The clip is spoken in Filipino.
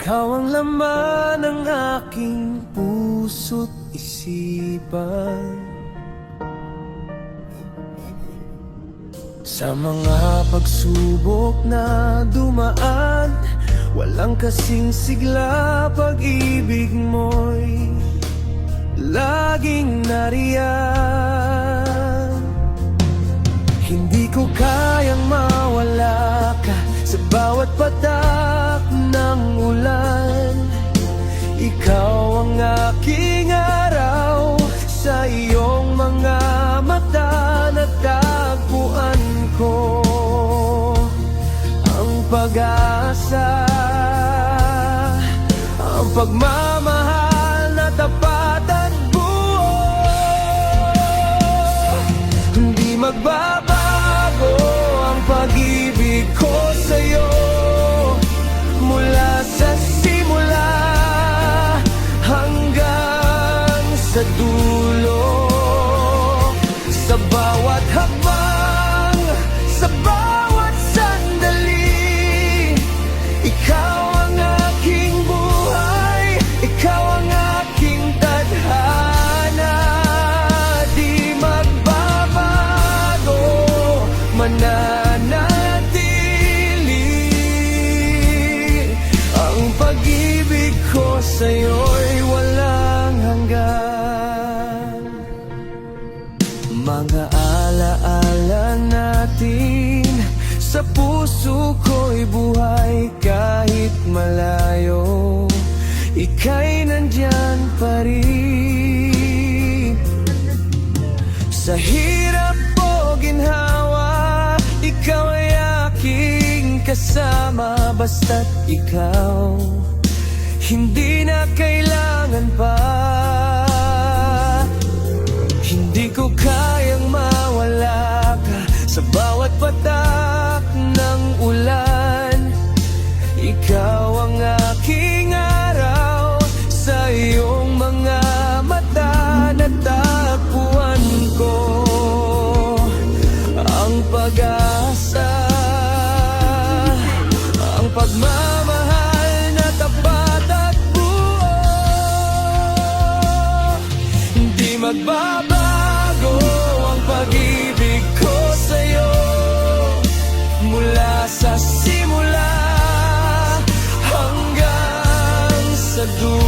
Ikaw ang laman ng aking puso't isipan. Sa mga pagsubok na dumaan, walang kasing sigla, pag-ibig mo'y laging nariyan. Hindi ko kayang mawala ka sa bawat patak ng ulan. Ikaw ang aking araw, sa iyong mga mata natagpuan ko ang pag-asa, ang pagmamahal na tapat at buo. Hindi magbabago ang pag-ibig ko sa'yo, mula sa simula hanggang sa dulo. Sa bawat hakbang, sa bawat sandali, ikaw ang aking buhay, ikaw ang aking tadhana. Di magbabago, mananatili ang pag-ibig ko sa'yo'y walang hanggan. Mga alaala natin sa puso ko'y buhay kahit malayo, ika'y nandyan pa rin. Sa hirap o ginhawa, ikaw ay aking kasama. Basta't ikaw, hindi na kailangan pa. Hindi ko kayang mawala ka sa bawat patak ng ulan. Ikaw ang aking araw, sa iyong mga mata natagpuan ko ang pag-asa, ang pagmamahal na tapat at buo. Hindi magbabago ang pag-ibig ko sa'yo, mula sa simula hanggang sa dulo.